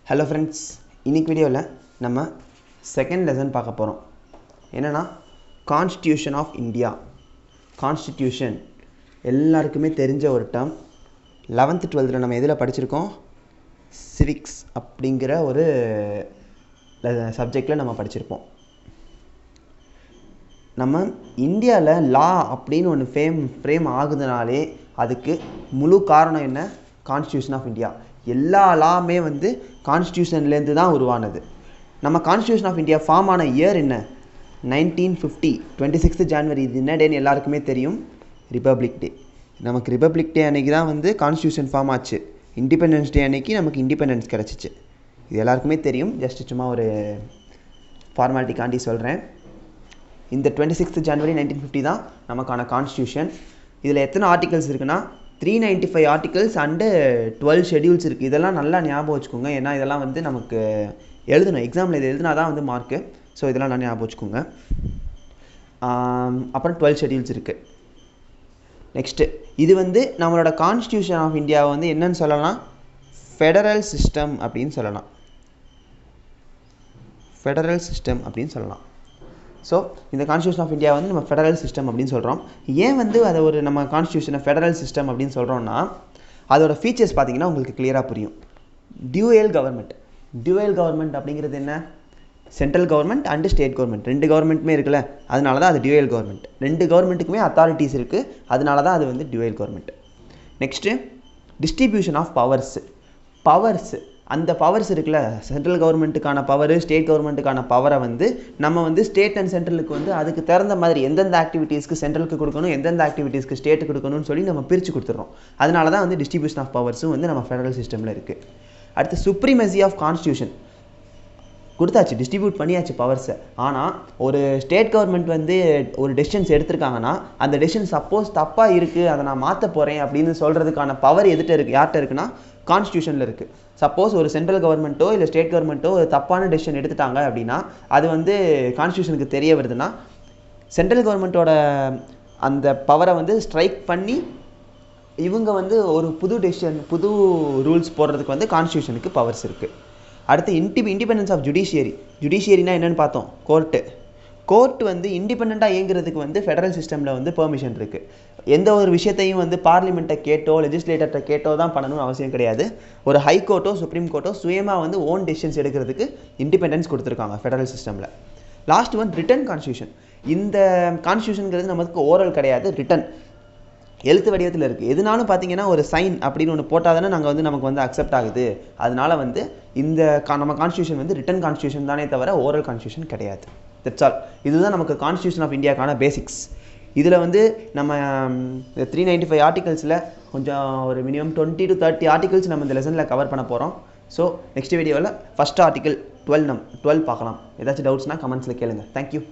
Hello friends, இன்னைக்கு வீடியோல நம்ம செகண்ட் லெசன் பார்க்க போறோம். என்னன்னா Constitution of India. Constitution எல்லாருக்குமே தெரிஞ்ச ஒரு டேர்ம். 11th 12th நம்ம எதில படிச்சிருக்கோம்? சிவிக்ஸ் அப்படிங்கற ஒரு சப்ஜெக்ட்ல நம்ம படிச்சிருப்போம். நம்ம இந்தியால லா அப்படினு ஒரு ஃப்ரேம் ஆகுதுனாலே அதுக்கு முழு காரணம் என்ன? Constitution of India. எல்லா லாமே வந்து கான்ஸ்டிடியூஷன்ல இருந்து தான் உருவானது. நம்ம கான்ஸ்டிடியூஷன் ஆஃப் இந்தியா ஃபார்ம் ஆன இயர் என்ன? 1950 26th ஜனவரி. இது என்ன டேன்னு எல்லாருக்குமே தெரியும், ரிபப்ளிக் டே. நமக்கு ரிபப்ளிக் டே அன்னைக்கு தான் வந்து கான்ஸ்டிடியூஷன் ஃபார்ம் ஆச்சு. இண்டிபெண்டன்ஸ் டே அன்னைக்கு நமக்கு இண்டிபெண்டன்ஸ் கிடச்சிச்சு. இது எல்லாருக்குமே தெரியும். ஜஸ்ட் சும்மா ஒரு ஃபார்மாலிட்டிக்காண்டி சொல்கிறேன். இந்த 26th ஜனவரி 1950 தான் நமக்கான கான்ஸ்டிடியூஷன். இதில் எத்தனை ஆர்டிகல்ஸ் இருக்குன்னா 395 ஆர்டிகல்ஸ் அண்டு 12 ஷெடியூல்ஸ் இருக்குது. இதெல்லாம் நல்லா ஞாபகம் வச்சுக்கோங்க. ஏன்னா இதெல்லாம் வந்து நமக்கு எழுதணும், எக்ஸாமில் இது எழுதினா தான் வந்து மார்க்கு. ஸோ இதெல்லாம் நல்லா ஞாபகம் வச்சுக்கோங்க. அப்புறம் 12 ஷெடியூல்ஸ் இருக்குது. நெக்ஸ்ட்டு இது வந்து நம்மளோட கான்ஸ்டிடியூஷன் ஆஃப் இந்தியாவை வந்து என்னன்னு சொல்லலாம்? ஃபெடரல் சிஸ்டம் அப்படின்னு சொல்லலாம். ஃபெடரல் சிஸ்டம் அப்படின்னு சொல்லலாம். ஸோ இந்த கான்ஸ்டியூஷன் ஆஃப் இந்தியா வந்து நம்ம ஃபெடரல் சிஸ்டம் அப்படின்னு சொல்கிறோம். ஏன் வந்து அதை ஒரு நம்ம கான்ஸ்டியூஷனை ஃபெடரல் சிஸ்டம் அப்படின்னு சொல்கிறோம்னா அதோட ஃபீச்சர்ஸ் பார்த்தீங்கன்னா உங்களுக்கு கிளியராக புரியும். Dual government. டியூயல் கவர்மெண்ட் அப்படிங்கிறது என்ன? Central government and state government ரெண்டு கவர்மெண்ட்டுமே இருக்குல்ல, அதனால தான் அது டியூயல் கவர்மெண்ட். ரெண்டு கவர்மெண்ட்டுக்குமே அத்தாரிட்டிஸ் இருக்குது, அதனால தான் அது வந்து dual government. Next distribution of powers. அந்த பவர்ஸ் இருக்குல்ல, சென்ட்ரல் கவர்மெண்ட்டுக்கான பவர், ஸ்டேட் கவர்மெண்ட்டுக்கான பவரை வந்து நம்ம வந்து ஸ்டேட் அண்ட் சென்ட்ரலுக்கு வந்து அதுக்கு தகுந்த மாதிரி எந்தெந்த ஆக்டிவிட்டீஸ்க்கு சென்ட்ரலுக்கு கொடுக்கணும், எந்தெந்த ஆக்டிவிட்டீஸ்க்கு ஸ்டேட்டுக்கு கொடுக்கணும்னு சொல்லி நம்ம பிரித்து கொடுத்துட்றோம். அதனால தான் வந்து டிஸ்ட்ரிபியூஷன் ஆஃப் பவர்ஸும் வந்து நம்ம ஃபெடரல் சிஸ்டமில் இருக்குது. அடுத்து சுப்ரீமசி ஆஃப் கான்ஸ்டியூஷன் கொடுத்தாச்சு, டிஸ்ட்ரிபியூட் பண்ணியாச்சு பவர்ஸை. ஆனால் ஒரு ஸ்டேட் கவர்மெண்ட் வந்து ஒரு டெசிஷன்ஸ் எடுத்திருக்காங்கன்னா அந்த டெசிஷன் சப்போஸ் தப்பாக இருக்குது, அதை நான் மாற்ற போகிறேன் அப்படின்னு சொல்கிறதுக்கான பவர் எதுகிட்ட இருக்குது? யார்கிட்ட இருக்குன்னா கான்ஸ்டியூஷனில் இருக்குது. சப்போஸ் ஒரு சென்ட்ரல் கவர்மெண்ட்டோ இல்லை ஸ்டேட் கவர்மெண்ட்டோ ஒரு தப்பான டெசிஷன் எடுத்துட்டாங்க அப்படின்னா அது வந்து கான்ஸ்டியூஷனுக்கு தெரிய வருதுன்னா சென்ட்ரல் கவர்மெண்ட்டோட அந்த பவரை வந்து ஸ்ட்ரைக் பண்ணி இவங்க வந்து ஒரு புது டெசிஷன், புது ரூல்ஸ் போடுறதுக்கு வந்து கான்ஸ்டியூஷனுக்கு பவர்ஸ் இருக்குது. அடுத்து இண்டிபெண்டன்ஸ் ஆஃப் ஜுடிஷியரினா என்னென்னு பார்த்தோம்? கோர்ட் வந்து இண்டிபெண்ட்டாக இயங்குறதுக்கு வந்து ஃபெடரல் சிஸ்டமில் வந்து பெர்மிஷன் இருக்குது. எந்த ஒரு விஷயத்தையும் வந்து பார்லிமெண்ட்டை கேட்டோ லெஜிஸ்லேட்டர்கிட்ட கேட்டோ தான் பண்ணணும்னு அவசியம் கிடையாது. ஒரு ஹை கோர்ட்டோ சுப்ரீம் கோர்ட்டோ சுயமாக வந்து ஓன் டெசிஷன்ஸ் எடுக்கிறதுக்கு இண்டிபெண்டன்ஸ் கொடுத்துருக்காங்க ஃபெடரல் சிஸ்டமில். Last one return constitution. இந்த கான்ஸ்டியூஷனுங்கிறது நமக்கு ஓரல் கிடையாது, ரிட்டன் எழுத்து வடிவத்தில் இருக்குது. எதுனாலும் பார்த்தீங்கன்னா ஒரு சைன் அப்படின்னு ஒன்று போட்டால் தானே நாங்கள் வந்து நமக்கு வந்து அக்செப்ட் ஆகுது. அதனால வந்து இந்த நம்ம கான்ஸ்டியூஷன் வந்து ரிட்டன் கான்ஸ்டியூஷன் தானே தவிர ஓரல் கான்ஸ்டியூஷன் கிடையாது. That's all. இதுதான் நமக்கு கான்ஸ்டியூஷன் ஆஃப் இந்தியாக்கான பேசிக்ஸ். இதில் வந்து நம்ம 395 ஆர்டிகல்ஸில் கொஞ்சம் ஒரு மினிமம் 20 to 30 ஆர்டிகல்ஸ் நம்ம இந்த லெசனில் கவர் பண்ண போகிறோம். ஸோ நெக்ஸ்ட் வீடியோவில் ஃபஸ்ட் ஆர்டிகல் 12 பார்க்கலாம். ஏதாச்சும் டவுட்ஸ்னால் கமெண்ட்ஸில் கேளுங்க. தேங்க்யூ.